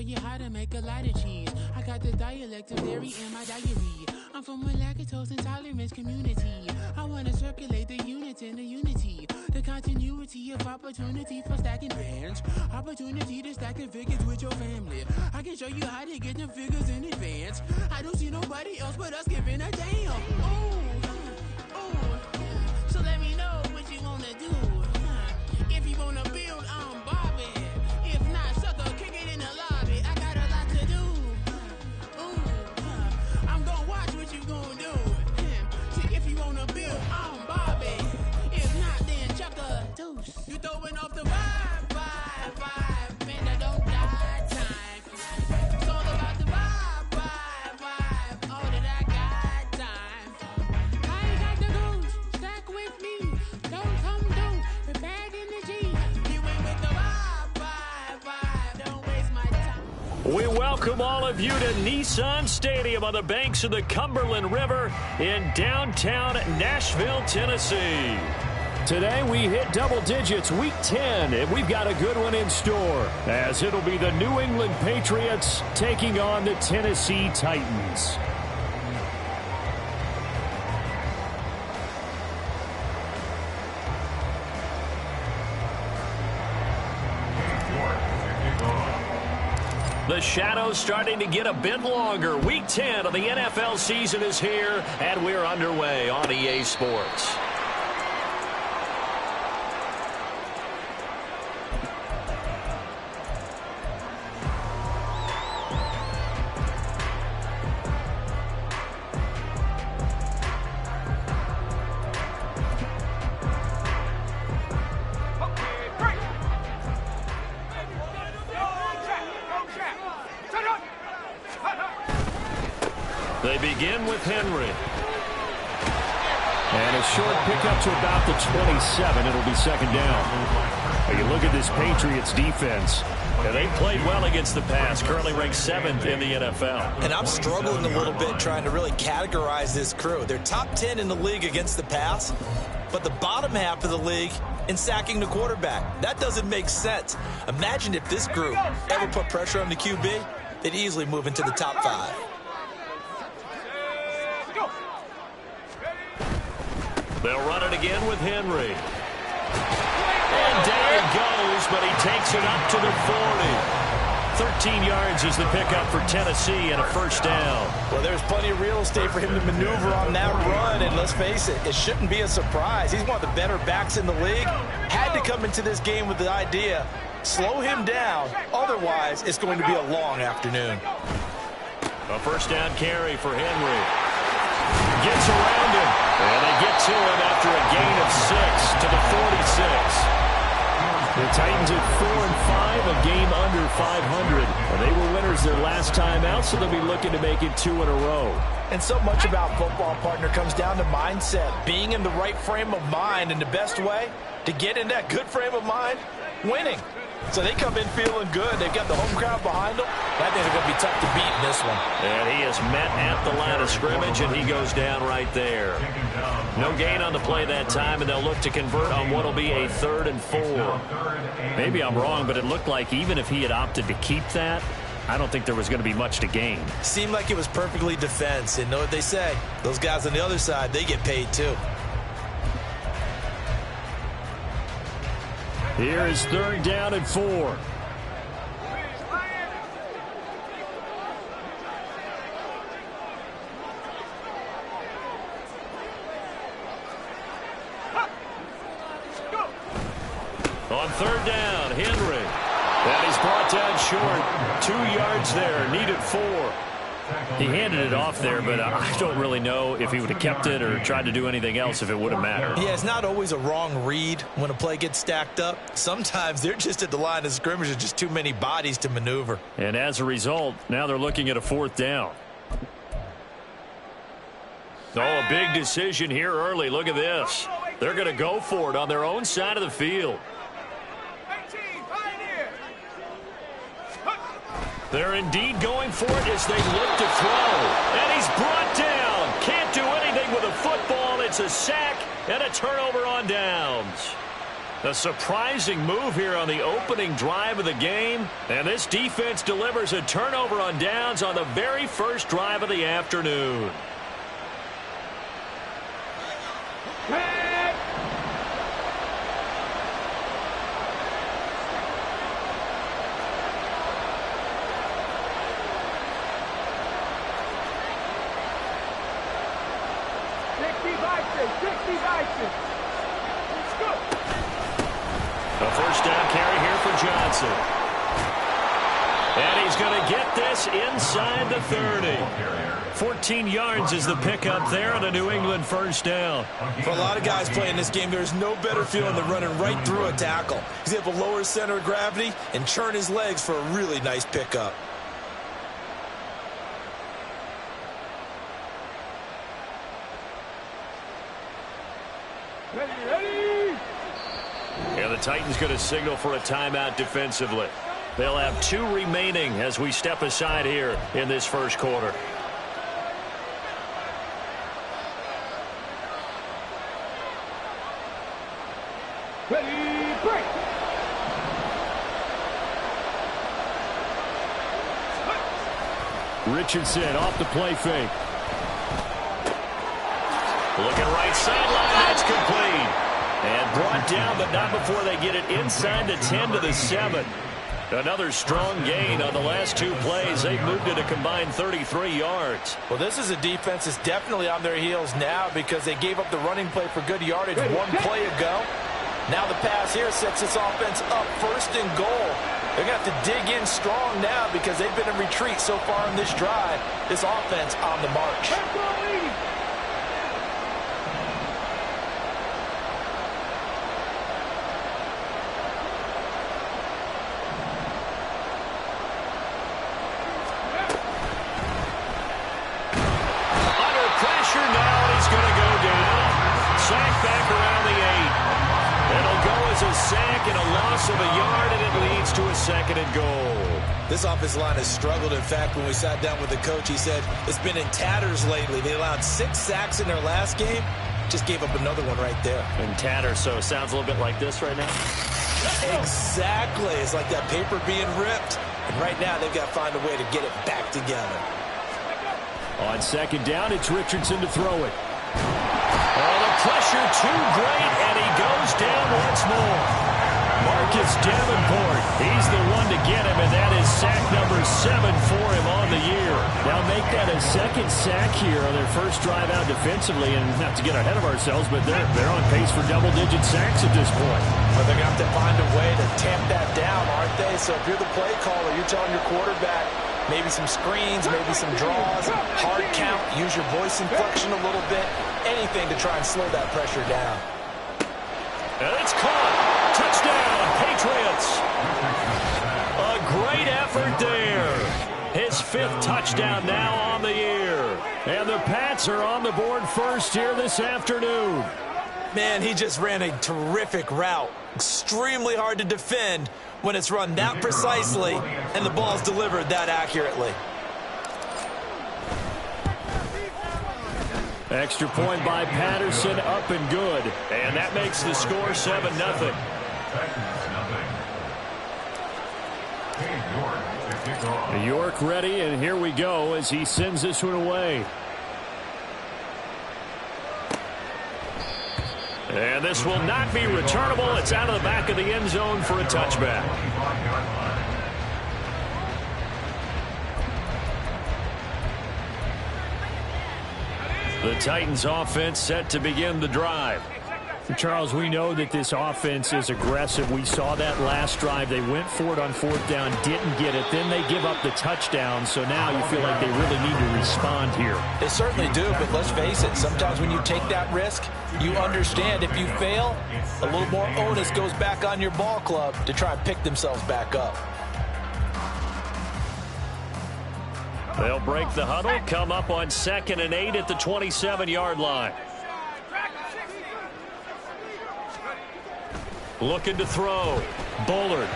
you how to make a lot of cheese. I got the dialect of dairy in my diary. I'm from a lactose intolerance community. I wanna circulate the units in the unity. The continuity of opportunity for stacking bands. Opportunity to stack the figures with your family. I can show you how to get them figures in advance. I don't see nobody else but us giving a damn. So let me know what you wanna do. If you wanna build, I'm Bobby. If not, sucker, kick it in the lobby. I got a lot to do. I'm gonna watch what you gonna do. See, if you wanna build, I'm Bobby. If not, then chuck a deuce. You throwing off the vibe. Man, that don't die time. It's all about the vibe. All that I got time. I ain't got the goose. Stack with me. Don't come through with bad energy. You ain't with the vibe. Don't waste my time. We welcome all of you to Nissan Stadium on the banks of the Cumberland River in downtown Nashville, Tennessee. Today we hit double digits, week 10, and we've got a good one in store, as it'll be the New England Patriots taking on the Tennessee Titans. The shadow's starting to get a bit longer. Week 10 of the NFL season is here, and we're underway on EA Sports. They begin with Henry. And a short pickup to about the 27. It'll be second down. You look at this Patriots defense. And they played well against the pass, currently ranked 7th in the NFL. And I'm struggling a little bit trying to really categorize this crew. They're top 10 in the league against the pass, but the bottom half of the league in sacking the quarterback. That doesn't make sense. Imagine if this group ever put pressure on the QB, they'd easily move into the top 5. They'll run it again with Henry. And down it goes, but he takes it up to the 40. 13 yards is the pickup for Tennessee and a first down. Well, there's plenty of real estate for him to maneuver on that run, and let's face it, it shouldn't be a surprise. He's one of the better backs in the league. Had to come into this game with the idea, slow him down, otherwise it's going to be a long afternoon. A first down carry for Henry. Gets around him, and they get to him after a gain of 6 to the 46. The Titans at 4-5, a game under 500. And they were winners their last time out, so they'll be looking to make it 2 in a row. And so much about football, partner, comes down to mindset. Being in the right frame of mind, and the best way to get in that good frame of mind, winning. So they come in feeling good. They've got the home crowd behind them. I think they're going to be tough to beat in this one. And he is met at the line of scrimmage, and he goes down right there. No gain on the play that time, and they'll look to convert on what will be a 3rd and 4. Maybe I'm wrong, but it looked like even if he had opted to keep that, I don't think there was going to be much to gain. Seemed like it was perfectly defense. And know what they say? Those guys on the other side, they get paid too. Here is 3rd down and 4. On 3rd down, Henry. And he's brought down short. 2 yards there, needed 4. He handed it off there, but I don't really know if he would have kept it or tried to do anything else if it would have mattered. Yeah, it's not always a wrong read when a play gets stacked up. Sometimes they're just at the line of scrimmage. There's just too many bodies to maneuver. And as a result, now they're looking at a 4th down. Oh, a big decision here early. Look at this. They're going to go for it on their own side of the field. They're indeed going for it as they look to throw. And he's brought down. Can't do anything with a football. It's a sack and a turnover on downs. A surprising move here on the opening drive of the game. And this defense delivers a turnover on downs on the very first drive of the afternoon. A first down carry here for Johnson. And he's going to get this inside the 30. 14 yards is the pickup there on a New England first down. For a lot of guys playing this game, there's no better feeling than running right through a tackle. He's able to lower his center of gravity and churn his legs for a really nice pickup. And the Titans going to signal for a timeout defensively. They'll have 2 remaining as we step aside here in this first quarter. Ready, break. Richardson off the play fake. Looking right sideline, that's complete. And brought down, but not before they get it inside the 10 to the 7. Another strong gain on the last 2 plays. They've moved it a combined 33 yards. Well, this is a defense that's definitely on their heels now because they gave up the running play for good yardage 1 play ago. Now the pass here sets this offense up 1st and goal. They're going to have to dig in strong now because they've been in retreat so far in this drive. This offense on the march. Sack and a loss of a yard, and it leads to a 2nd and goal. This offensive line has struggled. In fact, when we sat down with the coach, he said it's been in tatters lately. They allowed 6 sacks in their last game. Just gave up another one right there. In tatters, so it sounds a little bit like this right now? Exactly. It's like that paper being ripped. And right now, they've got to find a way to get it back together. On 2nd down, it's Richardson to throw it. Oh, the pressure too great, and he goes down once more. Marcus Davenport, he's the one to get him, and that is sack number 7 for him on the year. Now make that a 2nd sack here on their first drive out defensively, and not to get ahead of ourselves, but they're on pace for double-digit sacks at this point. Well, they're going to have to find a way to tamp that down, aren't they? So if you're the play caller, you're telling your quarterback, maybe some screens, maybe some draws, hard count, use your voice inflection a little bit, anything to try and slow that pressure down. And it's caught. Touchdown, Patriots. A great effort there. His 5th touchdown now on the year. And the Pats are on the board first here this afternoon. Man, he just ran a terrific route. Extremely hard to defend when it's run that precisely and the ball's delivered that accurately. Extra point by Patterson, up and good. And that makes the score 7-0. York ready, and here we go as he sends this one away. And this will not be returnable. It's out of the back of the end zone for a touchback. The Titans offense set to begin the drive. Charles, we know that this offense is aggressive. We saw that last drive. They went for it on 4th down, didn't get it. Then they give up the touchdown. So now you feel like they really need to respond here. They certainly do, but let's face it. Sometimes when you take that risk, you understand if you fail, a little more onus goes back on your ball club to try and pick themselves back up. They'll break the huddle, come up on 2nd and 8 at the 27-yard line. Looking to throw. Bullard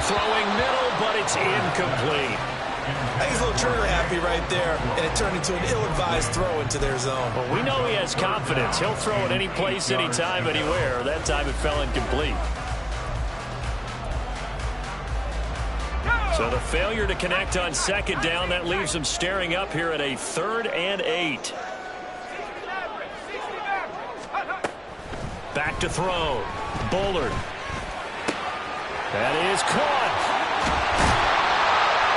throwing middle, but it's incomplete. I think he's a little trigger happy right there, and it turned into an ill-advised throw into their zone. Well, we know he has confidence. He'll throw it any place, anytime, anywhere. That time it fell incomplete. So the failure to connect on second down, that leaves them staring up here at a 3rd and 8. Back to throw. Bullard. That is caught.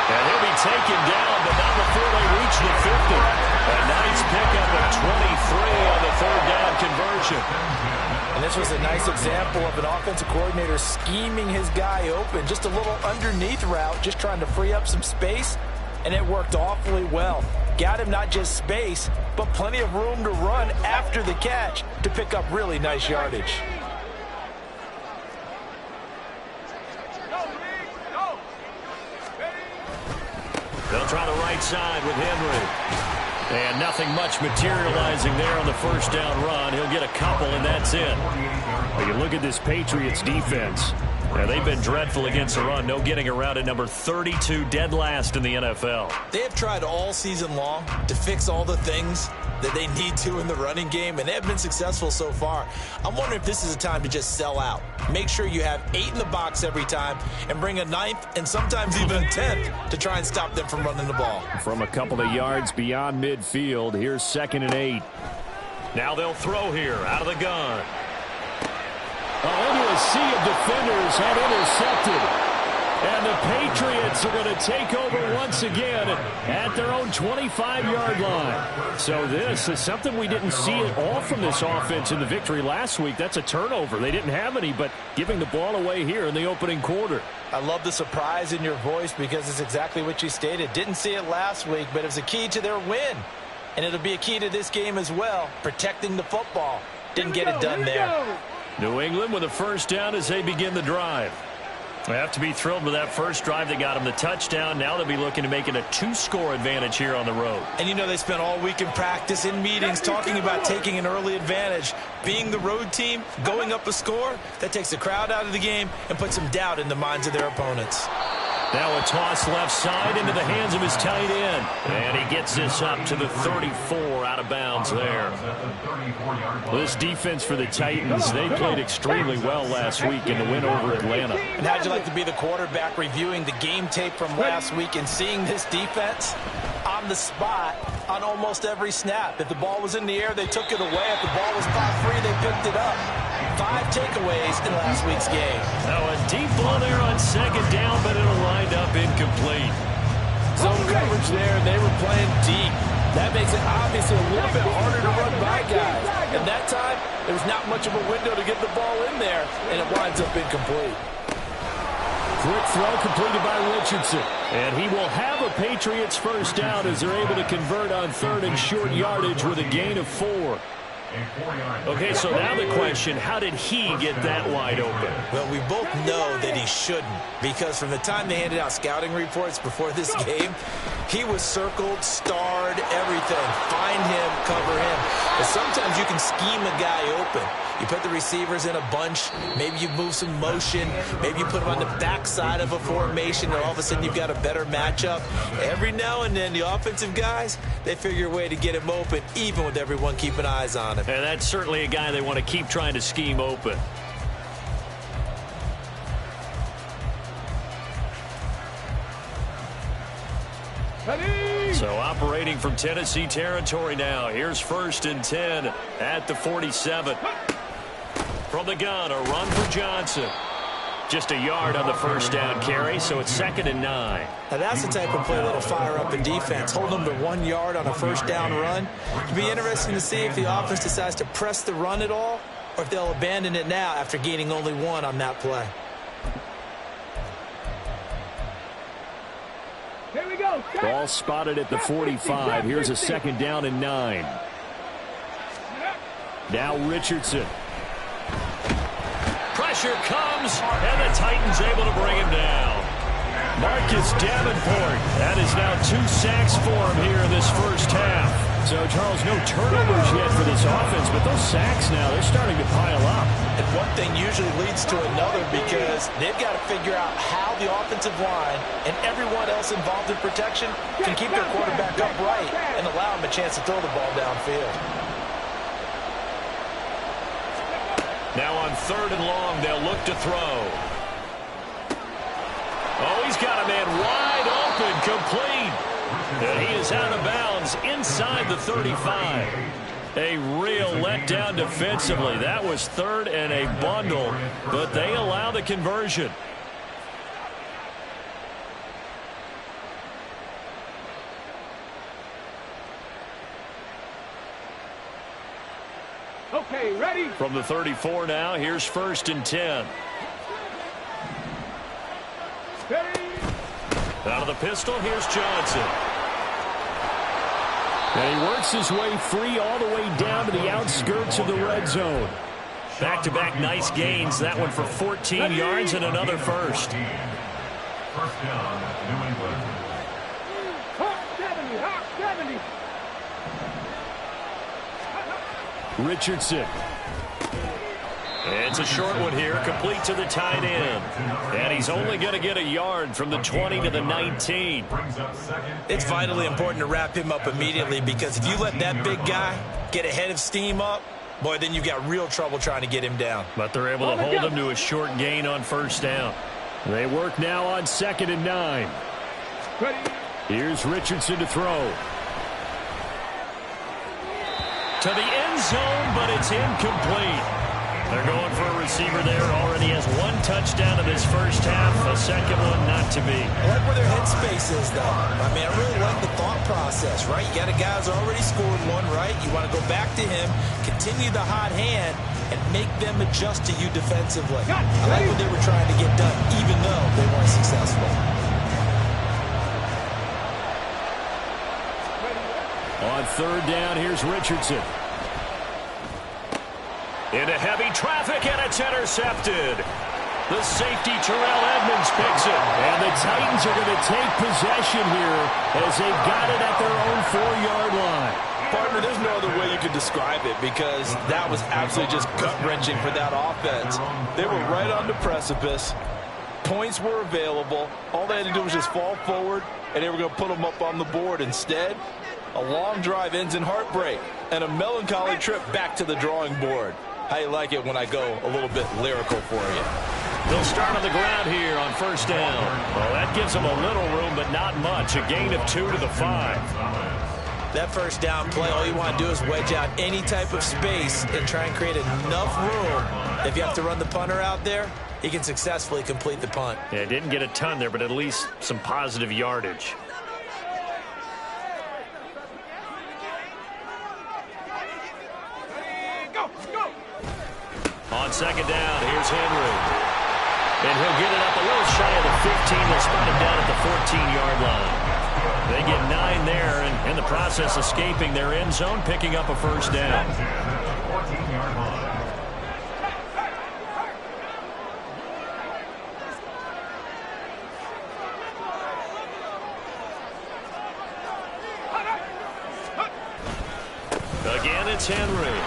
And he'll be taken down, but not before they reach the 50. A nice pickup of 23 on the 3rd down conversion. And this was a nice example of an offensive coordinator scheming his guy open. Just a little underneath route, just trying to free up some space, and it worked awfully well. Got him not just space, but plenty of room to run after the catch to pick up really nice yardage. They'll try the right side with Henry. And nothing much materializing there on the 1st down run. He'll get a couple, and that's it. Well, you look at this Patriots defense. Yeah, they've been dreadful against the run. No getting around at number 32, dead last in the NFL. They have tried all season long to fix all the things that they need to in the running game, and they have been successful so far. I'm wondering if this is a time to just sell out. Make sure you have 8 in the box every time and bring a 9th and sometimes even a 10th to try and stop them from running the ball. From a couple of yards beyond midfield, here's 2nd and 8. Now they'll throw here out of the gun. Into a sea of defenders had intercepted. And the Patriots are going to take over once again at their own 25-yard line. So this is something we didn't see at all from this offense in the victory last week. That's a turnover. They didn't have any, but giving the ball away here in the opening quarter. I love the surprise in your voice because it's exactly what you stated. Didn't see it last week, but it was a key to their win. And it'll be a key to this game as well, protecting the football. Didn't get it done there. New England with a 1st down as they begin the drive. They have to be thrilled with that first drive. They got them the touchdown. Now they'll be looking to make it a 2-score advantage here on the road. And you know they spent all week in practice, in meetings, talking about taking an early advantage. Being the road team, going up a score, that takes the crowd out of the game and puts some doubt in the minds of their opponents. Now a toss left side into the hands of his tight end. And he gets this up to the 34, out of bounds there. This defense for the Titans, they played extremely well last week in the win over Atlanta. And how'd you like to be the quarterback reviewing the game tape from last week and seeing this defense on the spot on almost every snap? If the ball was in the air, they took it away. If the ball was caught free, they picked it up. 5 takeaways in last week's game. Now a deep ball there on 2nd down, but it'll wind up incomplete. Zone coverage there, and they were playing deep. That makes it obviously a little bit harder to run by guys. And that time, there was not much of a window to get the ball in there, and it winds up incomplete. Quick throw completed by Richardson. And he will have a Patriots 1st down as they're able to convert on 3rd and short yardage with a gain of 4. Okay, so now the question, how did he get that wide open? Well, we both know that he shouldn't, because from the time they handed out scouting reports before this game, he was circled, starred, everything. Find him, cover him. But sometimes you can scheme a guy open. You put the receivers in a bunch. Maybe you move some motion. Maybe you put them on the backside of a formation, and all of a sudden you've got a better matchup. Every now and then, the offensive guys, they figure a way to get him open, even with everyone keeping eyes on him. And that's certainly a guy they want to keep trying to scheme open. So operating from Tennessee territory now. Here's 1st and 10 at the 47. From the gun, a run for Johnson. Just a yard on the 1st down carry, so it's 2nd and 9. Now that's the type of play that'll fire up a defense. Hold them to 1 yard on a 1st down run. It'll be interesting to see if the offense decides to press the run at all, or if they'll abandon it now after gaining only 1 on that play. Here we go. Ball spotted at the 45. Here's a 2nd down and 9. Now Richardson. Pressure comes, and the Titans able to bring him down. Marcus Davenport. That is now 2 sacks for him here in this 1st half. So, Charles, no turnovers yet for this offense, but those sacks now, they're starting to pile up. And one thing usually leads to another, because they've got to figure out how the offensive line and everyone else involved in protection can keep their quarterback upright and allow him a chance to throw the ball downfield. Now on 3rd and long, they'll look to throw. Oh, he's got a man And wide open, complete. And he is out of bounds inside the 35. A real letdown defensively. That was third and a bundle, but they allow the conversion. Okay, ready? From the 34 now, here's 1st and 10. Ready? Out of the pistol, here's Johnson. And he works his way free all the way down to the outskirts of the red zone. Back-to-back nice gains. That one for 14 yards and another first. First down, New England. Hawk 70. Richardson. It's a short one here, complete to the tight end. And he's only going to get a yard from the 20 to the 19. It's vitally important to wrap him up immediately, because if you let that big guy get ahead of steam up, boy, then you've got real trouble trying to get him down. But they're able to hold him to a short gain on 1st down. They work now on 2nd and 9. Ready? Here's Richardson to throw. To the end zone, but it's incomplete. They're going for a receiver there. Already has 1 touchdown in this first half. A second one not to be. I like where their headspace is, though. I mean, I really like the thought process, right? You got a guy who's already scored one, right? You want to go back to him, continue the hot hand, and make them adjust to you defensively. I like what they were trying to get done, even though they weren't successful. On 3rd down, here's Richardson. Into heavy traffic, and it's intercepted. The safety, Terrell Edmonds, picks it. And the Titans are going to take possession here as they've got it at their own 4-yard line. Partner, there's no other way you could describe it, because that was absolutely just gut-wrenching for that offense. They were right on the precipice. Points were available. All they had to do was just fall forward, and they were going to put them up on the board. Instead, a long drive ends in heartbreak and a melancholy trip back to the drawing board. How you like it when I go a little bit lyrical for you? They'll start on the ground here on 1st down. Well, that gives them a little room, but not much. A gain of 2 to the 5. That 1st down play, all you want to do is wedge out any type of space and try and create enough room. If you have to run the punter out there, he can successfully complete the punt. Yeah, didn't get a ton there, but at least some positive yardage. On 2nd down, here's Henry. And he'll get it up a little shy of the 15. They'll spot him down at the 14-yard line. They get 9 there, and in the process escaping their end zone, picking up a 1st down. 14-yard line. Again, it's Henry.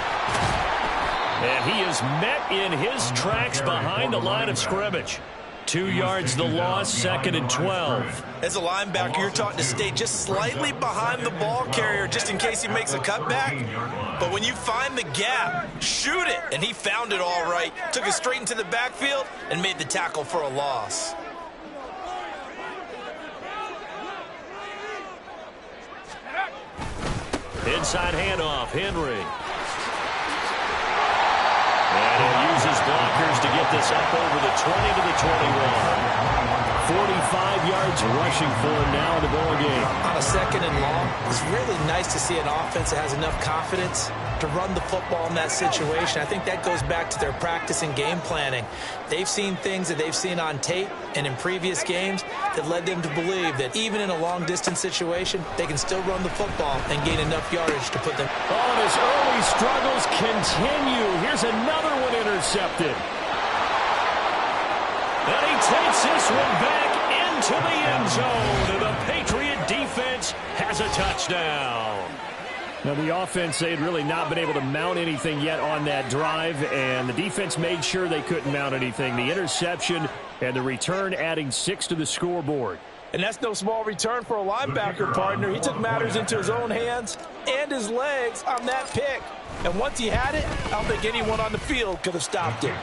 And he is met in his tracks behind the line of scrimmage. 2 yards the loss, 2nd and 12. As a linebacker, you're taught to stay just slightly behind the ball carrier just in case he makes a cutback. But when you find the gap, shoot it. And he found it all right. Took it straight into the backfield and made the tackle for a loss. Inside handoff, Henry. And he'll use his blockers to get this up over the 20 to the 21. 45 yards rushing for him now in the ball game. On a 2nd and long, it's really nice to see an offense that has enough confidence to run the football in that situation. I think that goes back to their practice and game planning. They've seen things that they've seen on tape and in previous games that led them to believe that even in a long-distance situation, they can still run the football and gain enough yardage to put them. Oh, and his early struggles continue. Here's another one intercepted. And he takes this one back into the end zone. And the Patriot defense has a touchdown. Now, the offense, they had really not been able to mount anything yet on that drive, and the defense made sure they couldn't mount anything. The interception and the return adding 6 to the scoreboard. And that's no small return for a linebacker, partner. He took matters into his own hands and his legs on that pick. And once he had it, I don't think anyone on the field could have stopped him.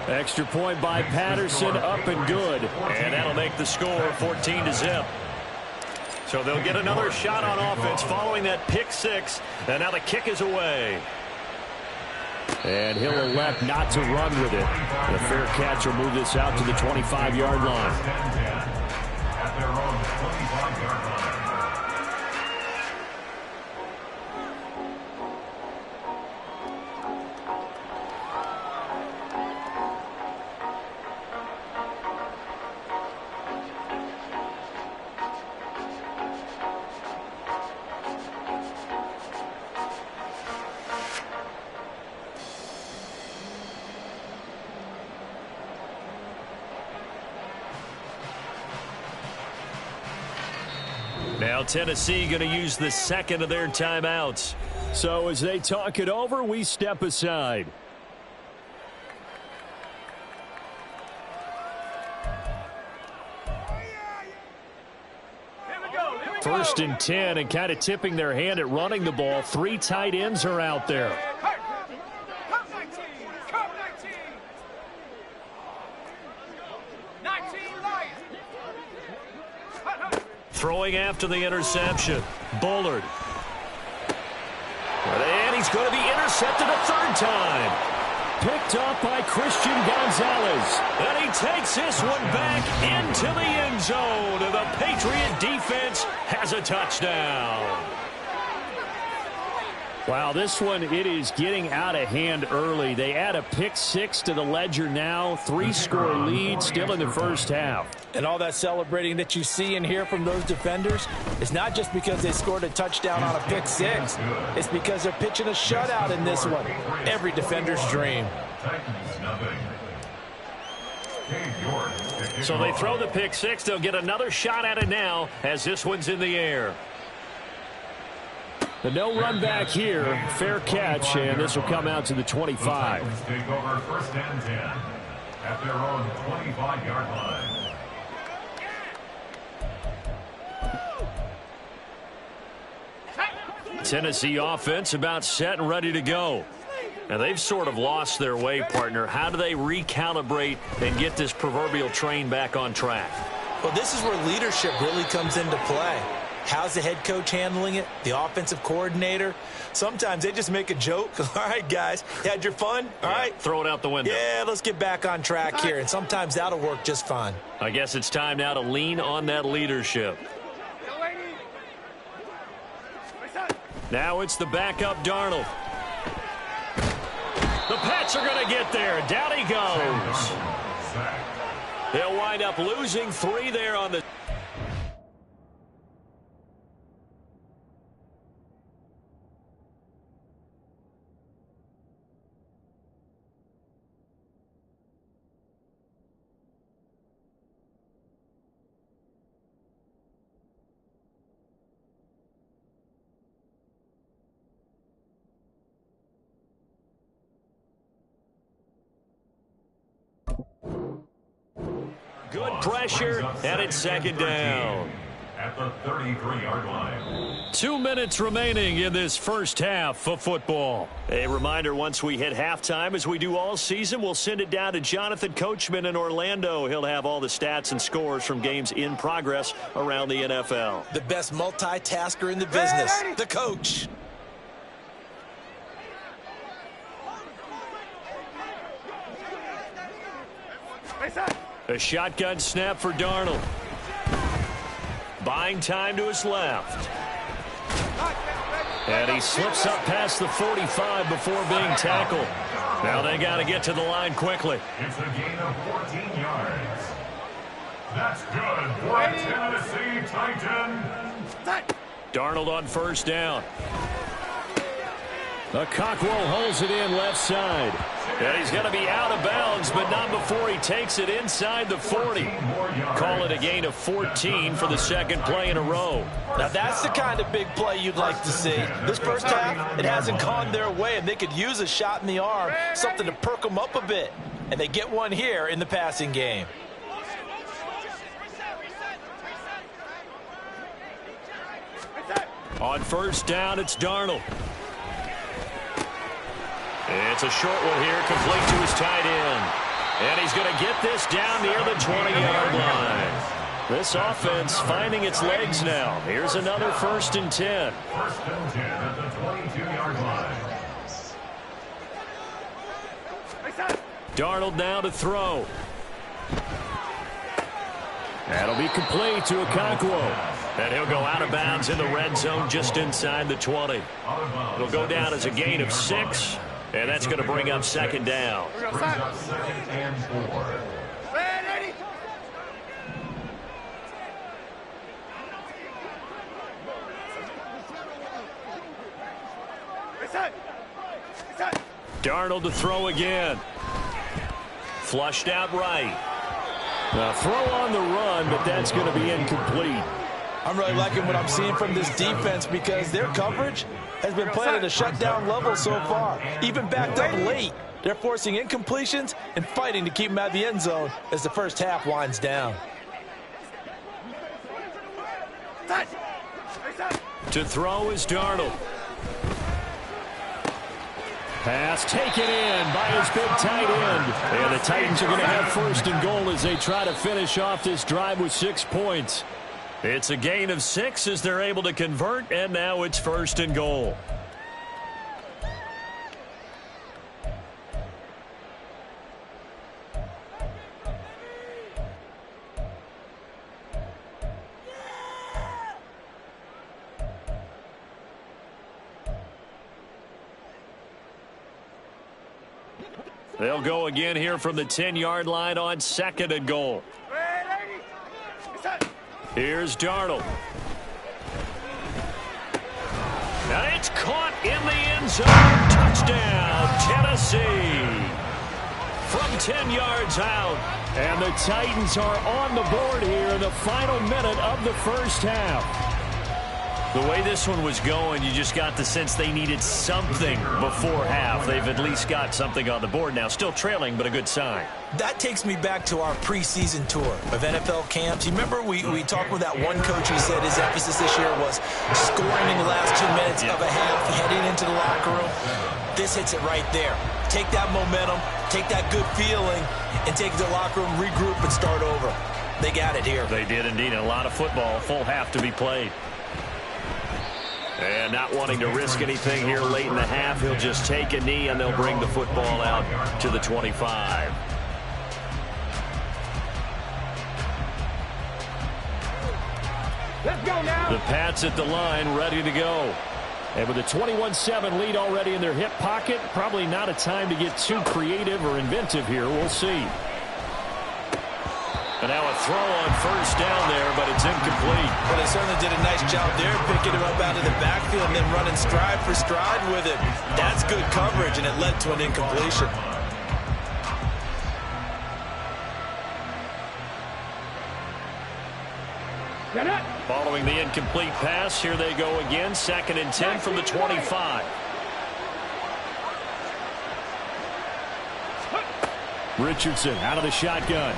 Extra point by Patterson, up and good. And that'll make the score 14-0. So they'll get another shot on offense following that pick six. And now the kick is away. And he'll elect not to run with it. The fair catch will move this out to the 25-yard line. At their own 25-yard line. Now Tennessee going to use the second of their timeouts. So as they talk it over, we step aside. First and 10, and kind of tipping their hand at running the ball. 3 tight ends are out there. Throwing after the interception. Bullard. And he's going to be intercepted a third time. Picked up by Christian Gonzalez. And he takes this one back into the end zone. And the Patriot defense has a touchdown. Wow, this one, it is getting out of hand early. They add a pick six to the ledger now. 3-score lead still in the first half. And all that celebrating that you see and hear from those defenders is not just because they scored a touchdown on a pick six. It's because they're pitching a shutout in this one. Every defender's dream. So they throw the pick six. They'll get another shot at it now as this one's in the air. The no run back here. Fair catch, and this will come out to the 25. Take over first and 10 at their own 25-yard line. Tennessee offense about set and ready to go. Now they've sort of lost their way, partner. How do they recalibrate and get this proverbial train back on track? Well, this is where leadership really comes into play. How's the head coach handling it? The offensive coordinator? Sometimes they just make a joke. All right, guys, you had your fun? All right. Throw it out the window. Yeah, let's get back on track here. And sometimes that'll work just fine. I guess it's time now to lean on that leadership. Now it's the backup Darnold. The Pats are going to get there. Down he goes. They'll wind up losing 3 there on the... Good pressure, and it's second down. At the 33-yard line. 2 minutes remaining in this first half of football. A reminder, once we hit halftime, as we do all season, we'll send it down to Jonathan Coachman in Orlando. He'll have all the stats and scores from games in progress around the NFL. The best multitasker in the business, the coach. A shotgun snap for Darnold. Buying time to his left. And he slips up past the 45 before being tackled. Now they got to get to the line quickly. It's a gain of 14 yards. That's good for a Tennessee Titan. Darnold on first down. The Cockrell holds it in left side. And he's going to be out of bounds, but not before he takes it inside the 40. Call it a gain of 14 for the second play in a row. Now that's the kind of big play you'd like to see. This first half, it hasn't gone their way, and they could use a shot in the arm, something to perk them up a bit. And they get one here in the passing game. On first down, it's Darnold. It's a short one here, complete to his tight end. And he's going to get this down near the 20-yard line. This offense finding its legs now. Here's another 1st and 10. 1st and 10 at the 22-yard line. Darnold now to throw. That'll be complete to Okonkwo. And he'll go out of bounds in the red zone just inside the 20. It'll go down as a gain of 6, and that's going to bring up 2nd down. Brings up 2nd and 4. Darnold to throw again. Flushed out right. Now throw on the run, but that's going to be incomplete. I'm really liking what I'm seeing from this defense because their coverage has been played at a shutdown level so far. Even backed up late, they're forcing incompletions and fighting to keep them out of the end zone as the first half winds down. To throw is Darnold. Pass taken in by his big tight end. And the Titans are going to have 1st and goal as they try to finish off this drive with 6 points. It's a gain of 6 as they're able to convert, and now it's 1st and goal. They'll go again here from the 10-yard line on 2nd and goal. Here's Darnold. And it's caught in the end zone. Touchdown, Tennessee. From 10 yards out. And the Titans are on the board here in the final minute of the first half. The way this one was going, you just got the sense they needed something before half. They've at least got something on the board now. Still trailing, but a good sign. That takes me back to our preseason tour of NFL camps. You remember we talked with that one coach who said his emphasis this year was scoring in the last 2 minutes of a half, heading into the locker room. This hits it right there. Take that momentum, take that good feeling, and take it to the locker room, regroup, and start over. They got it here. They did indeed. A lot of football, full half to be played. And not wanting to risk anything here late in the half, he'll just take a knee and they'll bring the football out to the 25. Let's go now. The Pats at the line, ready to go. And with a 21-7 lead already in their hip pocket, probably not a time to get too creative or inventive here. We'll see. And now a throw on 1st down there, but it's incomplete. Well, they certainly did a nice job there, picking him up out of the backfield and then running stride for stride with it. That's good coverage, and it led to an incompletion. Following the incomplete pass, here they go again. 2nd and 10 from the 25. Richardson out of the shotgun.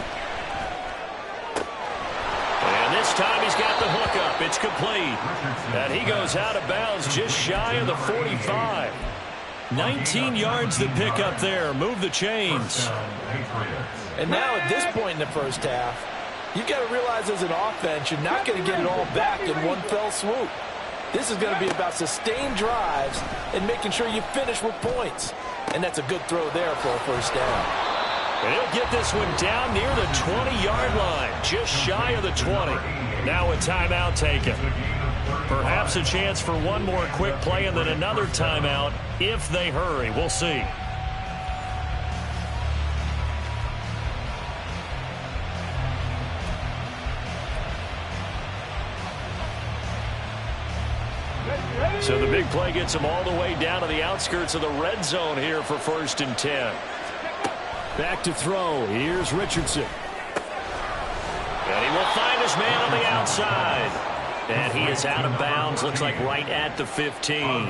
And this time he's got the hook up. It's complete. And he goes out of bounds just shy of the 45. 19 yards to pick up there. Move the chains. And now at this point in the first half, you've got to realize as an offense, you're not going to get it all back in one fell swoop. This is going to be about sustained drives and making sure you finish with points. And that's a good throw there for a 1st down. And he'll get this one down near the 20-yard line, just shy of the 20. Now a timeout taken. Perhaps a chance for one more quick play and then another timeout if they hurry. We'll see. So the big play gets them all the way down to the outskirts of the red zone here for 1st and 10. Back to throw. Here's Richardson. And he will find his man on the outside. And he is out of bounds. Looks like right at the 15.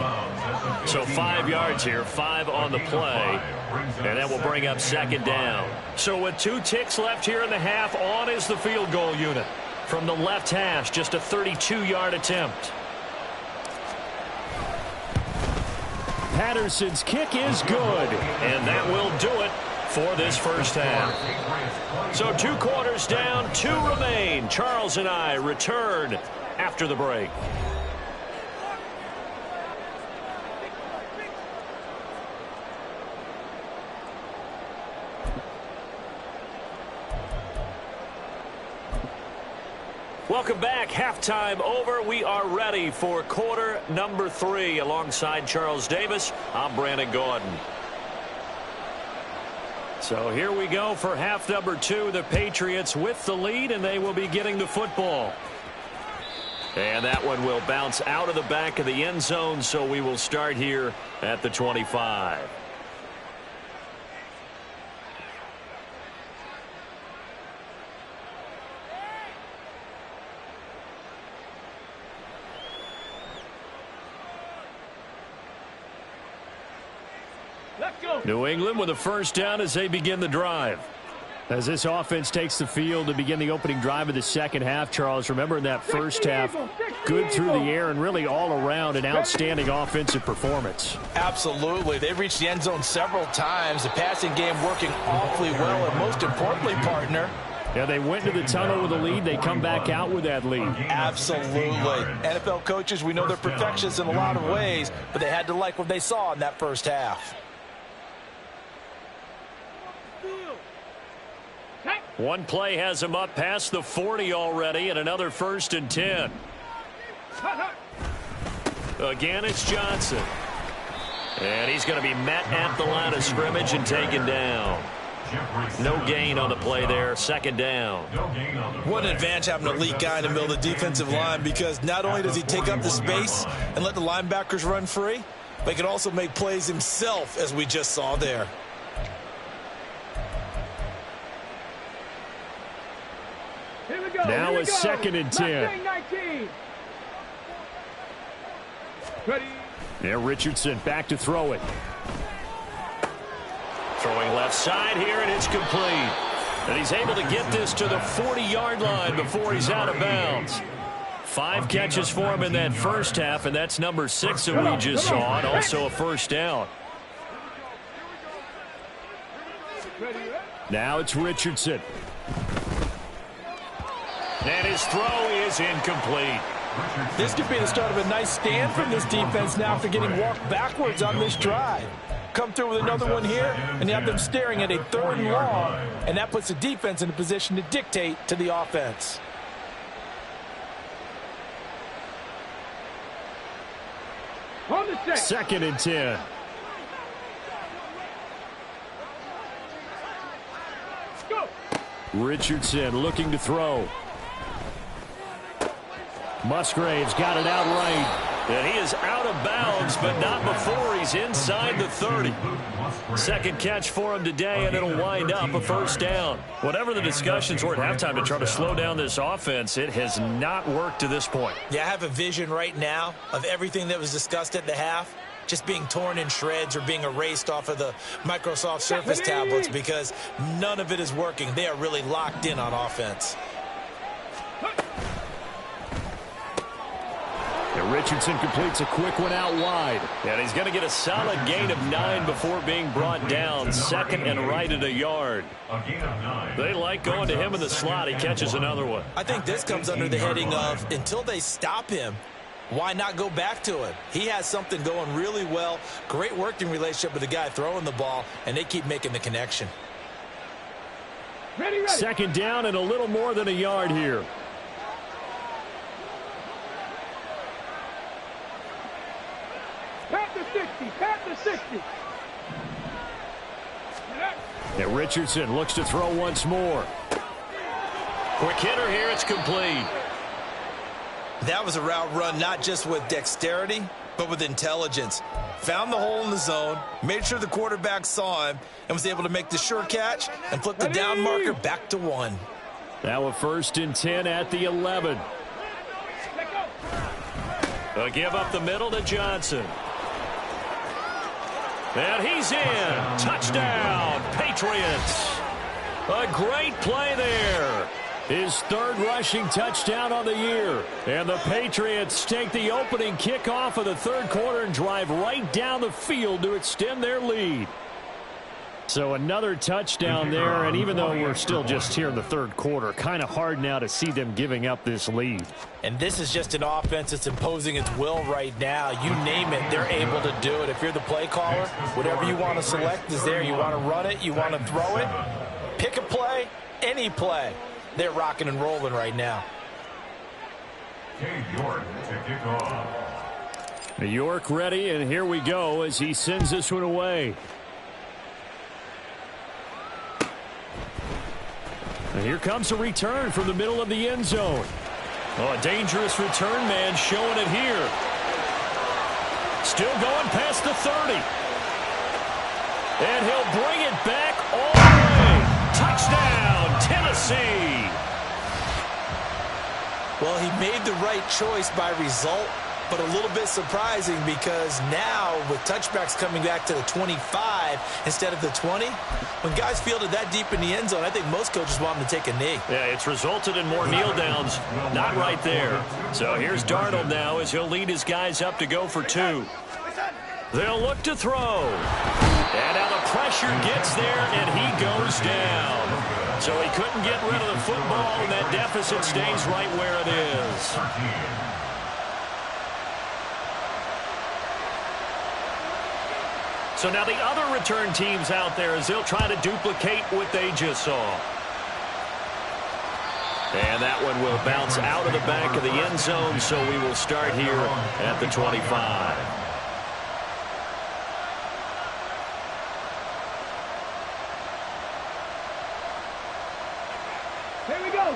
So 5 yards here. 5 on the play. And that will bring up 2nd down. So with 2 ticks left here in the half, on is the field goal unit. From the left hash, just a 32-yard attempt. Patterson's kick is good. And that will do it for this first half. So 2 quarters down, 2 remain. Charles and I return after the break. Welcome back. Halftime over. We are ready for quarter number 3. Alongside Charles Davis, I'm Brandon Gordon. So here we go for half number 2. The Patriots with the lead, and they will be getting the football. And that one will bounce out of the back of the end zone, so we will start here at the 25. New England with a first down as they begin the drive. As this offense takes the field to begin the opening drive of the second half, Charles, remember in that first half, good through the air and really all around an outstanding offensive performance. Absolutely. They've reached the end zone several times. The passing game working awfully well, and most importantly, partner, yeah, they went into the tunnel with a lead. They come back out with that lead. Absolutely. NFL coaches, we know they're perfectionists in a lot of ways, but they had to like what they saw in that first half. One play has him up past the 40 already, and another 1st and 10. Again, it's Johnson. And he's going to be met at the line of scrimmage and taken down. No gain on the play there. 2nd down. What an advantage having an elite guy in the middle of the defensive line, because not only does he take up the space and let the linebackers run free, but he can also make plays himself, as we just saw there. Now it's 2nd and 10. Ready. Yeah, Richardson back to throw it. Throwing left side here, and it's complete. And he's able to get this to the 40-yard line before he's out of bounds. 5 catches for him in that first half, and that's number 6 that we just saw, and also a first down. Now it's Richardson. And his throw is incomplete. This could be the start of a nice stand from this defense now after getting walked backwards on this drive. Come through with another one here, and you have them staring at a 3rd and long, and that puts the defense in a position to dictate to the offense. On the set. 2nd and 10. Go. Richardson looking to throw. Musgrave's got it out right. And he is out of bounds, but not before he's inside the 30. 2nd catch for him today, and it'll wind up a first down. Whatever the discussions were at halftime to try to slow down this offense, it has not worked to this point. Yeah, I have a vision right now of everything that was discussed at the half just being torn in shreds or being erased off of the Microsoft Surface tablets, because none of it is working. They are really locked in on offense. And Richardson completes a quick one out wide. And he's going to get a solid gain of 9 before being brought down. 2nd and right at a yard. They like going to him in the slot. He catches another one. I think this comes under the heading of, until they stop him, why not go back to him? He has something going really well. Great working relationship with the guy throwing the ball, and they keep making the connection. Ready. 2nd down and a little more than a yard here. Pat the 60. Pat the 60. And Richardson looks to throw once more. Quick hitter here. It's complete. That was a route run not just with dexterity, but with intelligence. Found the hole in the zone, made sure the quarterback saw him, and was able to make the sure catch and flip the down marker back to 1. Now a 1st and 10 at the 11. A give up the middle to Johnson. And he's in. Touchdown, Patriots. A great play there. His 3rd rushing touchdown on the year. And the Patriots take the opening kickoff of the 3rd quarter and drive right down the field to extend their lead. So another touchdown there, and even though we're still just here in the third quarter, kind of hard now to see them giving up this lead. And this is just an offense that's imposing its will right now. You name it, they're able to do it. If you're the play caller, whatever you want to select is there. You want to run it, you want to throw it, pick a play, any play. They're rocking and rolling right now. Cade York to kick off. York ready, and here we go as he sends this one away. And here comes a return from the middle of the end zone. Oh, a dangerous return man showing it here. Still going past the 30. And he'll bring it back all the way. Touchdown, Tennessee. Well, he made the right choice by result, but a little bit surprising because now with touchbacks coming back to the 25 instead of the 20, when guys fielded that deep in the end zone, I think most coaches want them to take a knee. Yeah, it's resulted in more kneel downs. Not right there. So here's Darnold now as he'll lead his guys up to go for 2. They'll look to throw. And now the pressure gets there, and he goes down. So he couldn't get rid of the football, and that deficit stays right where it is. So now the other return teams out there as they'll try to duplicate what they just saw. And that one will bounce out of the back of the end zone, so we will start here at the 25.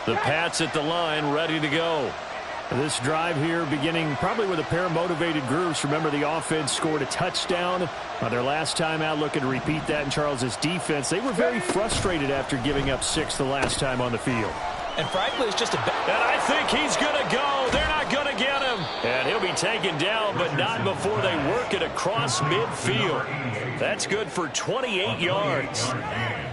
The Pats at the line, ready to go. This drive here beginning probably with a pair of motivated groups. Remember, the offense scored a touchdown on their last time out, looking to repeat that in Charles's defense. They were very frustrated after giving up 6 the last time on the field. And frankly, it's just a... And I think he's going to go. They're not going to get him. And he'll be taken down, but not before they work it across midfield. That's good for 28 yards.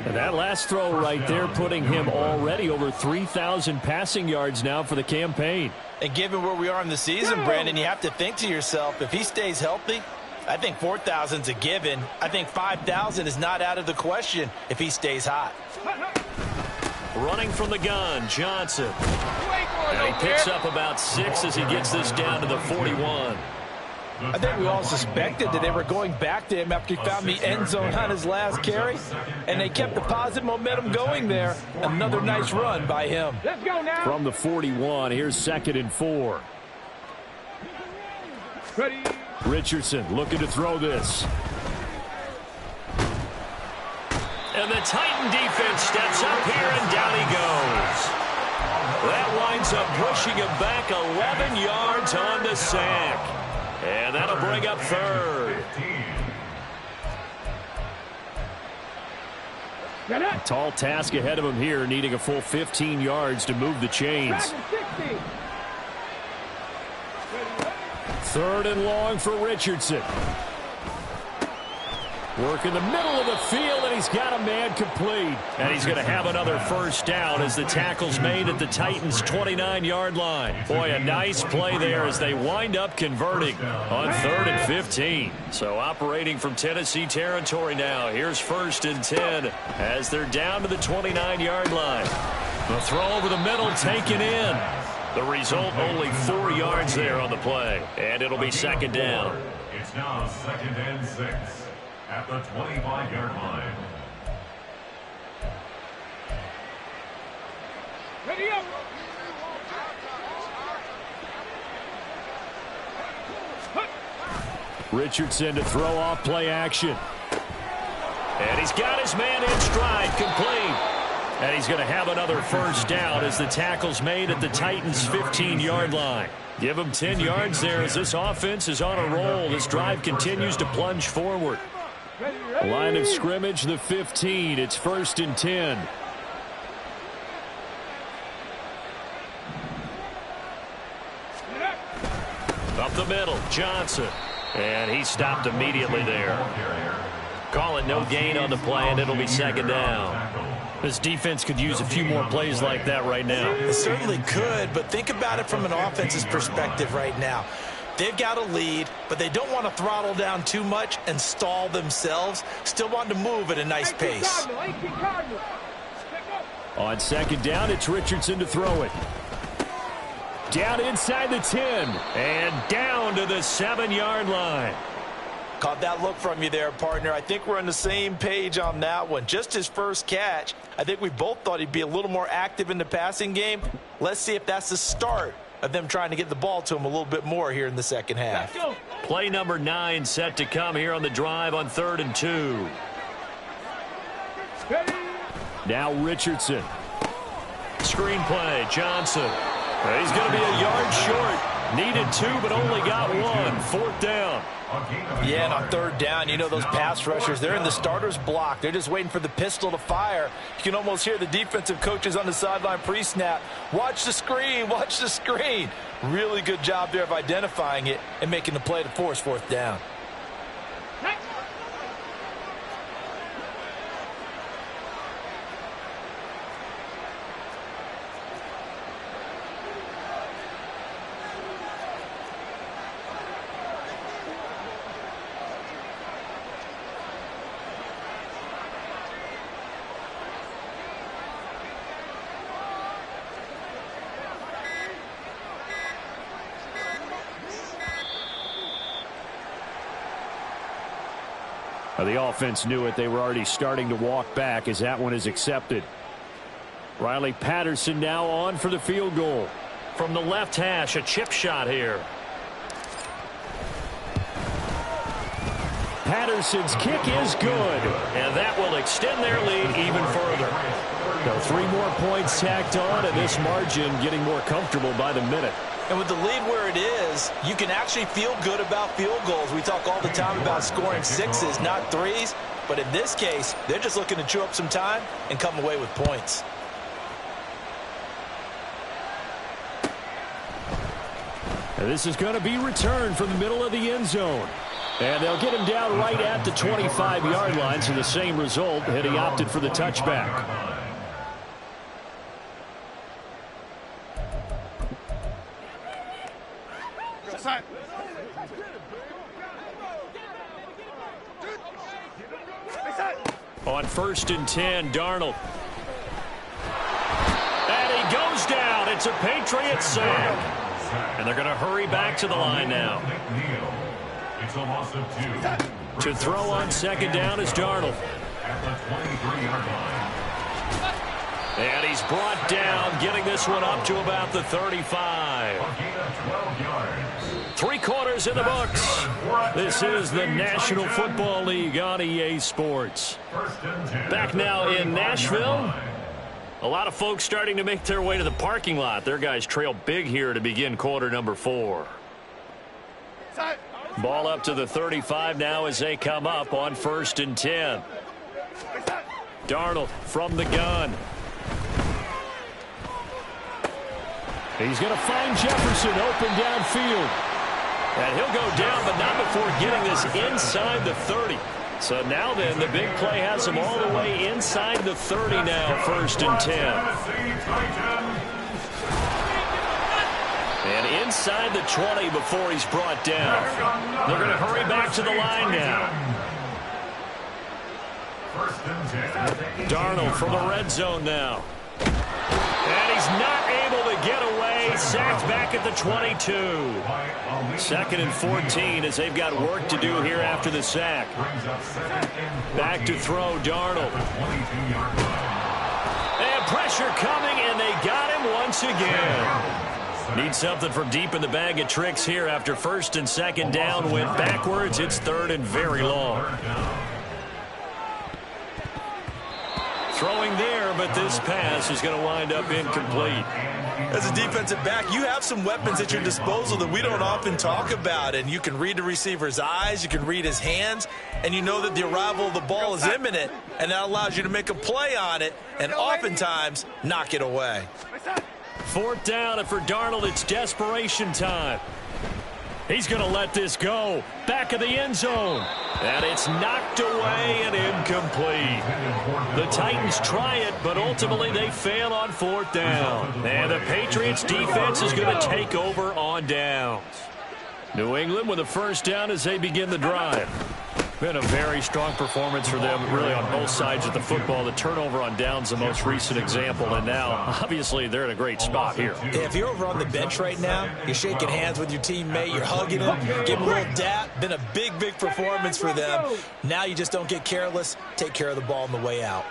And that last throw right there putting him already over 3,000 passing yards now for the campaign. And given where we are in the season, Brandon, you have to think to yourself, if he stays healthy, I think 4,000's a given. I think 5,000 is not out of the question if he stays hot. Running from the gun, Johnson. And he picks up about 6 as he gets this down to the 41. I think we all suspected that they were going back to him after he found the end zone on his last carry, and they kept the positive momentum going there. Another nice run by him. Let's go now. From the 41, here's 2nd and 4. Ready. Richardson looking to throw this. And the Titan defense steps up here, and down he goes. That winds up pushing him back 11 yards on the sack. And that'll bring up 3rd. Tall task ahead of him here, needing a full 15 yards to move the chains. 3rd and long for Richardson. Work in the middle of the field, and he's got a man complete. And he's going to have another first down as the tackle's made at the Titans' 29-yard line. Boy, a nice play there as they wind up converting on 3rd and 15. So operating from Tennessee territory now. Here's 1st and 10 as they're down to the 29-yard line. The throw over the middle taken in. The result, only 4 yards there on the play. And it'll be 2nd down. It's now 2nd and 6. At the 25-yard line. Ready up. Richardson to throw off play action. And he's got his man in stride, complete. And he's going to have another first down as the tackle's made at the Titans' 15-yard line. Give him 10 yards there as this offense is on a roll. This drive continues to plunge forward. Line of scrimmage, the 15. It's 1st and 10. Up the middle, Johnson. And he stopped immediately there. Call it no gain on the play, and it'll be 2nd down. This defense could use a few more plays like that right now. It certainly could, but think about it from an offense's perspective right now. They've got a lead, but they don't want to throttle down too much and stall themselves. Still want to move at a nice pace. On second down, it's Richardson to throw it. Down inside the 10 and down to the 7-yard line. Caught that look from you there, partner. I think we're on the same page on that one. Just his first catch. I think we both thought he'd be a little more active in the passing game. Let's see if that's the start of them trying to get the ball to him a little bit more here in the second half. Play number 9 set to come here on the drive on 3rd and 2. Now Richardson. Screenplay, Johnson. He's going to be a yard short. Needed 2, but only got 1. 4th down. Yeah, and on 3rd down, you know those pass rushers, they're in the starter's block. They're just waiting for the pistol to fire. You can almost hear the defensive coaches on the sideline pre-snap. Watch the screen, watch the screen. Really good job there of identifying it and making the play to force 4th down. The offense knew it. They were already starting to walk back as that one is accepted. Riley Patterson now on for the field goal. From the left hash, a chip shot here. Patterson's kick is good. And that will extend their lead even further. So 3 more points tacked on, and this margin getting more comfortable by the minute. And with the lead where it is, you can actually feel good about field goals. We talk all the time about scoring 6s, not 3s. But in this case, they're just looking to chew up some time and come away with points. And this is going to be returned from the middle of the end zone. And they'll get him down right at the 25-yard line, so the same result had he opted for the touchback. On 1st and 10, Darnold. And he goes down. It's a Patriots sack. And they're going to hurry back to the line now. It's a loss of 2. To throw on 2nd down is Darnold. At the 23-yard line. And he's brought down, getting this one up to about the 35. A gain of 12 yards. 3 quarters in the books. This is the National Football League on EA Sports. Back now in Nashville. A lot of folks starting to make their way to the parking lot. Their guys trail big here to begin quarter number 4. Ball up to the 35 now as they come up on 1st and 10. Darnold from the gun. He's going to find Jefferson open downfield. And he'll go down, but not before getting this inside the 30. So now then, the big play has him all the way inside the 30 now, 1st and 10. And inside the 20 before he's brought down. They're going to hurry back to the line now. Darnold from the red zone now. And he's not able to get away. Sacked back at the 22. 2nd and 14 as they've got work to do here after the sack. Back to throw, Darnold. And pressure coming, and they got him once again. Need something from deep in the bag of tricks here after 1st and 2nd down. Went backwards. It's 3rd and very long. Throwing there, but this pass is going to wind up incomplete. As a defensive back, you have some weapons at your disposal that we don't often talk about. And you can read the receiver's eyes, you can read his hands, and you know that the arrival of the ball is imminent, and that allows you to make a play on it and oftentimes knock it away. 4th down, and for Darnold, it's desperation time. He's going to let this go. Back of the end zone. And it's knocked away and incomplete. The Titans try it, but ultimately they fail on 4th down. And the Patriots defense is going to take over on downs. New England with a first down as they begin the drive. Been a very strong performance for them, really, on both sides of the football. The turnover on downs, the most recent example, and now, obviously, they're in a great spot here. Yeah, if you're over on the bench right now, you're shaking hands with your teammate, you're hugging him, giving him a little dap. Been a big, big performance for them. Now you just don't get careless. Take care of the ball on the way out.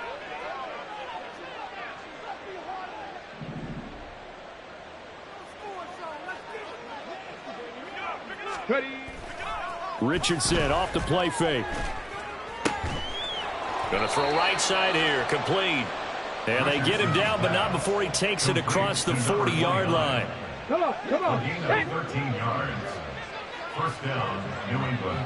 Ready. Richardson off the play fake. Going to throw right side here. Complete. And they get him down, but not before he takes it across the 40-yard line. Come on, come on. A gain of 13 yards. First down, New England.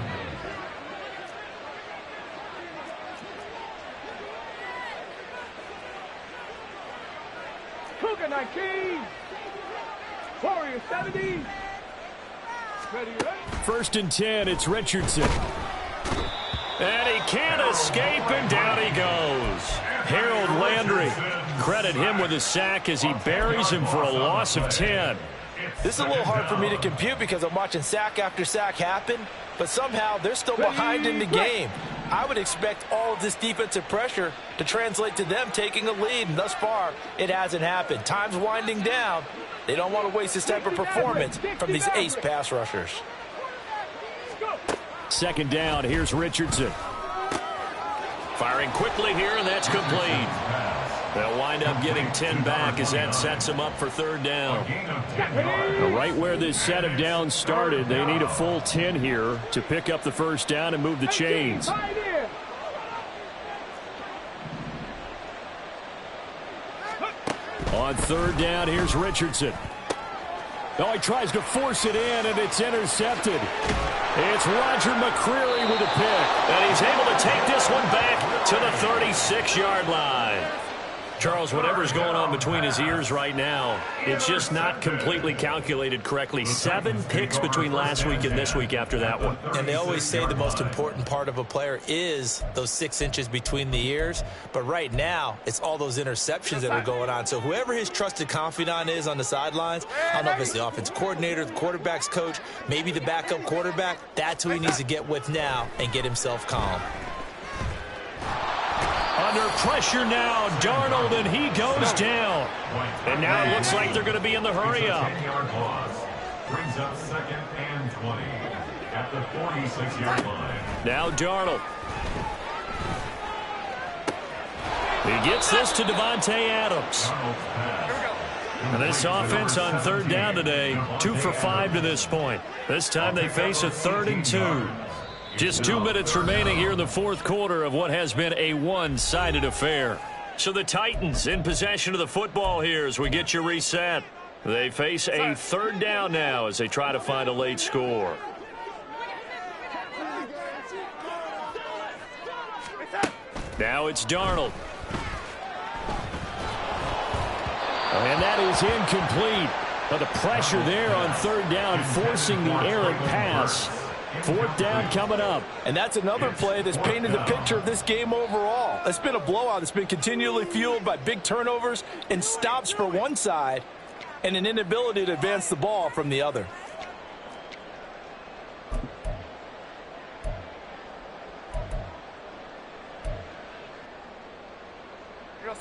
Cougar 19. Warrior 70. Ready, ready. First and 10, it's Richardson. And he can't escape, and down he goes. Harold Landry, credit him with a sack as he buries him for a loss of 10. This is a little hard for me to compute because I'm watching sack after sack happen, but somehow they're still behind in the game. I would expect all of this defensive pressure to translate to them taking a lead, and thus far, it hasn't happened. Time's winding down. They don't want to waste this type of performance from these ace pass rushers. Second down, here's Richardson. Firing quickly here, and that's complete. They'll wind up getting 10 back as that sets them up for third down. Right where this set of downs started, they need a full 10 here to pick up the first down and move the chains. On third down, here's Richardson. Oh, he tries to force it in, and it's intercepted. It's Roger McCreary with a pick. And he's able to take this one back to the 36-yard line. Charles, whatever's going on between his ears right now, it's just not completely calculated correctly. 7 picks between last week and this week after that one. And they always say the most important part of a player is those 6 inches between the ears. But right now, it's all those interceptions that are going on. So whoever his trusted confidant is on the sidelines, I don't know if it's the offense coordinator, the quarterback's coach, maybe the backup quarterback, that's who he needs to get with now and get himself calm. Under pressure now, Darnold, and he goes down. And now it looks like they're going to be in the hurry up. 10-yard loss. Brings up second and 20 at the 46-yard line. Now Darnold. He gets this to Devontae Adams. And this offense on third down today, 2 for 5 to this point. This time they face a 3rd and 2. Just 2 minutes remaining here in the fourth quarter of what has been a one-sided affair. So the Titans in possession of the football here as we get you reset. They face a third down now as they try to find a late score. Now it's Darnold. And that is incomplete. But the pressure there on third down, forcing the errant pass. Fourth down coming up. And that's another play that's painted the picture of this game overall. It's been a blowout. It's been continually fueled by big turnovers and stops for one side and an inability to advance the ball from the other.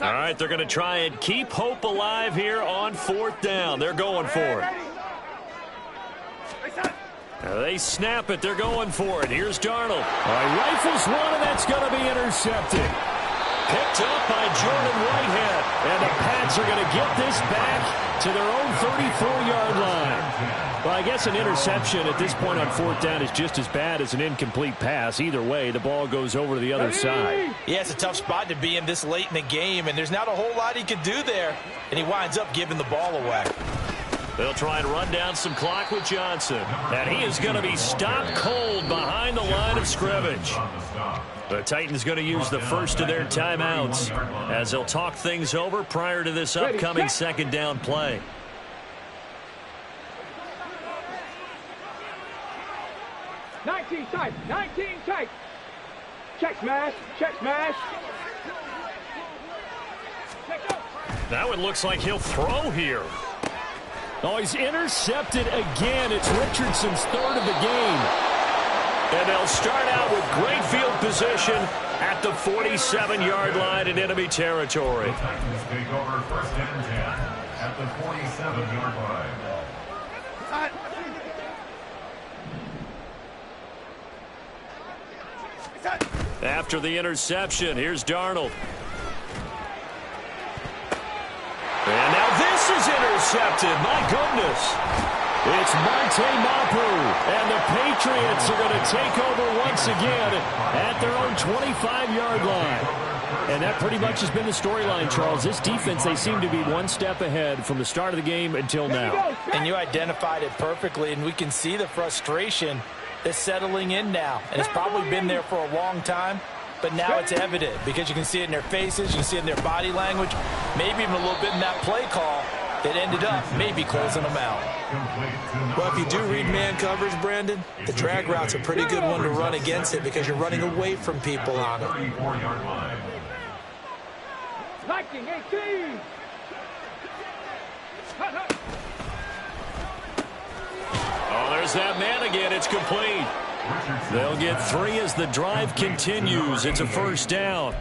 All right, they're going to try and keep hope alive here on fourth down. They're going for it. They snap it. They're going for it. Here's Darnold. All right, rifles one, and that's going to be intercepted. Picked up by Jordan Whitehead. And the Pats are going to get this back to their own 34-yard line. Well, I guess an interception at this point on fourth down is just as bad as an incomplete pass. Either way, the ball goes over to the other side. Yeah, it's a tough spot to be in this late in the game, and there's not a whole lot he could do there. And he winds up giving the ball away. They'll try and run down some clock with Johnson. And he is going to be stopped cold behind the line of scrimmage. The Titans going to use the first of their timeouts as they'll talk things over prior to this upcoming second down play. Nineteen tight. Check smash. That one looks like he'll throw here. Oh, he's intercepted again. It's Richardson's third of the game. And they'll start out with great field position at the 47-yard line in enemy territory. The Titans take over first and 10 at the 47-yard line. After the interception, here's Darnold. And now this is intercepted. My goodness. It's Monte Mapu. And the Patriots are going to take over once again at their own 25-yard line. And that pretty much has been the storyline, Charles. This defense, they seem to be one step ahead from the start of the game until now. And you identified it perfectly, and we can see the frustration that's settling in now. And it's probably been there for a long time, but now it's evident because you can see it in their faces, you can see it in their body language, maybe even a little bit in that play call that ended up maybe closing them out. Well, if you do read man coverage, Brandon, the drag route's a pretty good one to run against it because you're running away from people on it. 34-yard line. 19-18. Oh, there's that man again. It's complete. They'll get 3 as the drive continues. It's a first down.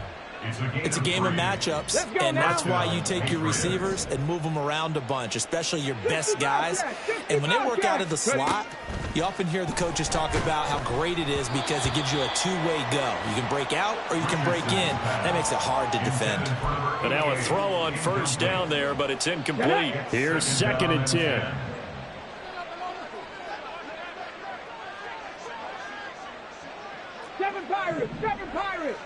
It's a game of matchups, and that's why you take your receivers and move them around a bunch, especially your best guys. And when they work out of the slot, you often hear the coaches talk about how great it is because it gives you a two-way go. You can break out or you can break in. That makes it hard to defend. And now a throw on first down there, but it's incomplete. Here's 2nd and 10. Seven Pirates! Seven Pirates!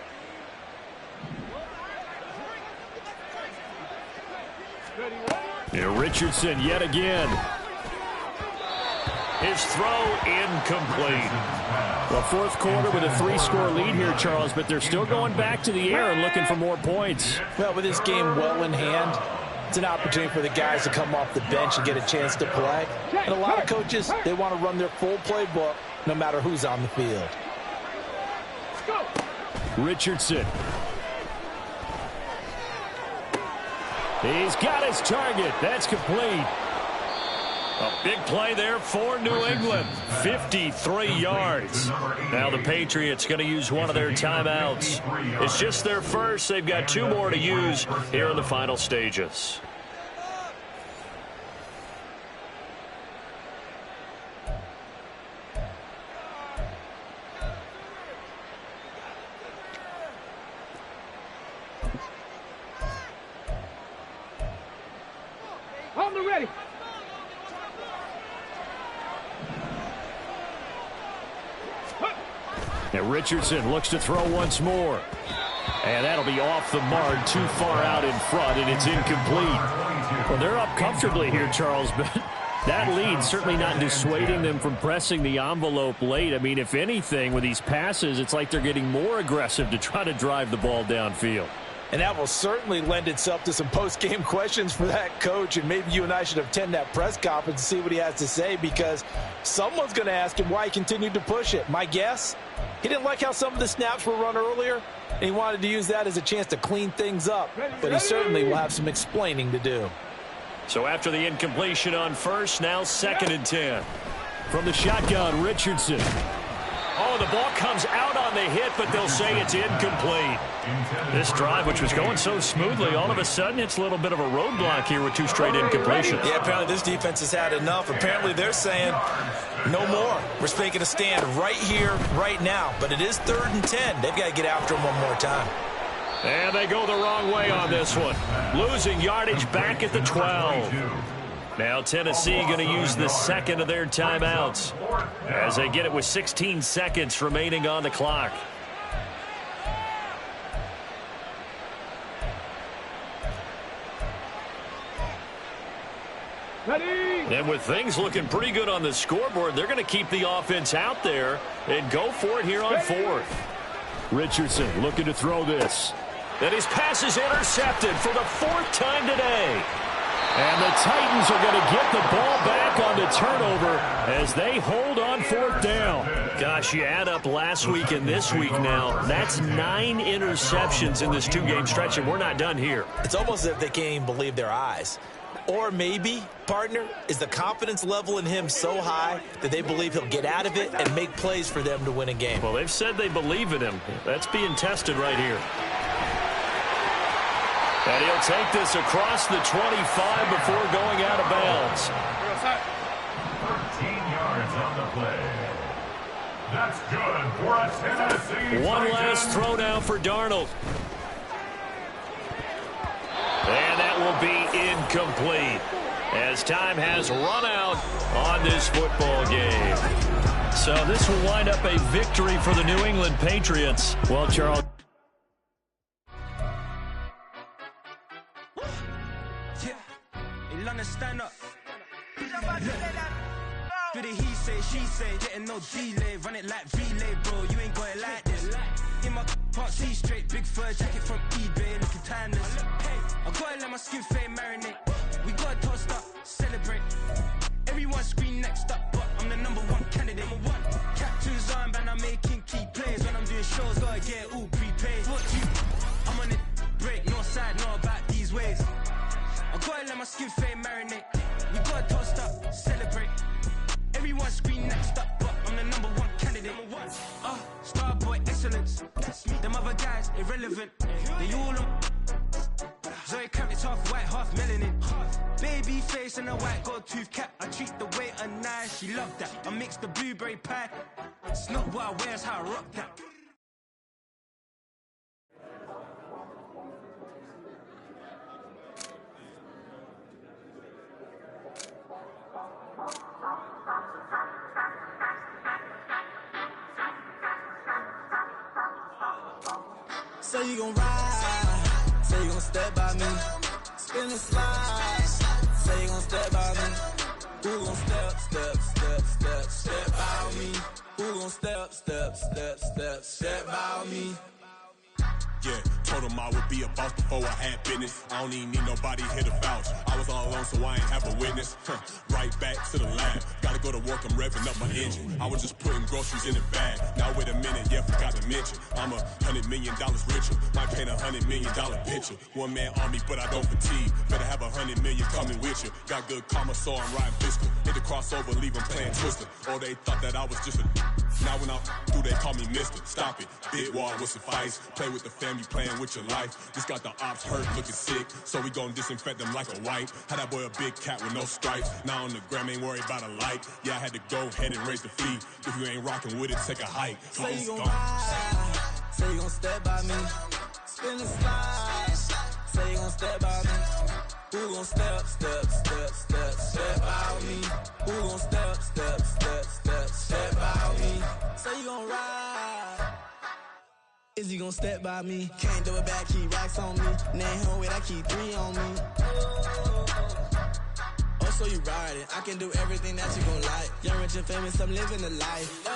And Richardson yet again. His throw incomplete. Well, fourth quarter with a 3-score lead here, Charles, but they're still going back to the air and looking for more points. Well, with this game well in hand, it's an opportunity for the guys to come off the bench and get a chance to play. And a lot of coaches, they want to run their full playbook no matter who's on the field. Richardson. He's got his target. That's complete. A big play there for New England. 53 yards. Now the Patriots going to use one of their timeouts. It's just their first. They've got 2 more to use here in the final stages. On the ready. And Richardson looks to throw once more. And that'll be off the mark, too far out in front, and it's incomplete. Well, they're up comfortably here, Charles, but that lead certainly not dissuading them from pressing the envelope late. I mean, if anything, with these passes, it's like they're getting more aggressive to try to drive the ball downfield. And that will certainly lend itself to some post-game questions for that coach. And maybe you and I should attend that press conference and see what he has to say, because someone's going to ask him why he continued to push it. My guess, he didn't like how some of the snaps were run earlier, and he wanted to use that as a chance to clean things up. But he certainly will have some explaining to do. So after the incompletion on first, now 2nd and 10. From the shotgun, Richardson. Oh, the ball comes out on the hit, but they'll say it's incomplete. This drive, which was going so smoothly, all of a sudden it's a little bit of a roadblock here with 2 straight incompletions. Yeah, apparently this defense has had enough. Apparently they're saying no more. We're making a stand right here, right now. But it is 3rd and 10. They've got to get after him one more time. And they go the wrong way on this one. Losing yardage back at the 12. Now Tennessee going to use the 2nd of their timeouts as they get it with 16 seconds remaining on the clock. Ready. And with things looking pretty good on the scoreboard, they're going to keep the offense out there and go for it here on 4th. Richardson looking to throw this. And his pass is intercepted for the 4th time today. And the Titans are going to get the ball back on the turnover as they hold on 4th down. Gosh, you add up last week and this week now. That's 9 interceptions in this 2-game stretch, and we're not done here. It's almost as if they can't even believe their eyes. Or maybe, partner, is the confidence level in him so high that they believe he'll get out of it and make plays for them to win a game? Well, they've said they believe in him. That's being tested right here. And he'll take this across the 25 before going out of bounds. 13 yards on the play. That's good for a Tennessee. One last throw now for Darnold. And that will be incomplete as time has run out on this football game. So this will wind up a victory for the New England Patriots. Well, Charles. Stand up. Do the he say, she say, getting no delay, run it like relay, bro. You ain't got it like this. In my part, see straight, big fur jacket from eBay, looking timeless. I gotta let my skin fade marinate. We gotta toast up, celebrate. Everyone scream next up, but I'm the #1 candidate. Captain's armband, I'm making key plays when I'm doing shows. Gotta get it all prepaid. I'm on it, break, no side, know about these ways. I gotta let my skin fade marinate. We gotta toast up, celebrate. Everyone scream next up, but I'm the #1 candidate. Starboy excellence. Them other guys irrelevant. They all on. Zoe Kravitz half white, half melanin. Baby face and a white gold tooth cap. I treat the waiter nice, she loved that. I mix the blueberry pie. It's not what I wear, it's how I rock that. Say you gon' ride, say you gon' step by me, spin the slide, say you gon' step by me, who gon' step by me, who gon' step by me. Yeah, told him I would be a boss before I had business. I don't even need nobody here to vouch. I was all alone, so I ain't have a witness. Right back to the lab. Gotta go to work, I'm revving up my engine. I was just putting groceries in the bag. Now wait a minute, yeah, forgot to mention. I'm $100 million richer. Might paint $100 million picture. One man army, but I don't fatigue. Better have 100 million coming with you. Got good karma, so I'm riding fiscal. Hit the crossover, leave them playing Twister. Or they thought that I was just a. Now when I do, they call me Mister. Stop it. Big wall with suffice. Play with the family, playing with your life. Just got the ops hurt, looking sick. So we gon' disinfect them like a wipe. Had that boy a big cat with no stripes. Now on the gram, ain't worried about a light. Yeah, I had to go ahead and raise the fee. If you ain't rocking with it, take a hike. Say you gon' ride, say you gon' step by me, spin the slide, say you gon' step by me, who gon' step by me, who gon' step by me, say you gon' ride, is he gon' step by me, can't do it back, keep racks on me, name home with I keep 3 on me. So you ride it, I can do everything that you gon' like. Young, rich, and famous, I'm living the life.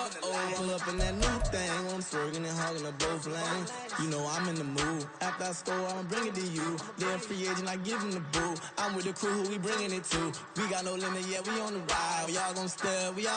Pull up in that new thing, I'm swerving and hogging up both lanes. You know I'm in the mood. After I score, I'ma bring it to you. They're a free agent, I give him the boo. I'm with the crew, who we bringing it to. We got no limit, yeah, we on the ride. Y'all gon' stare, we all.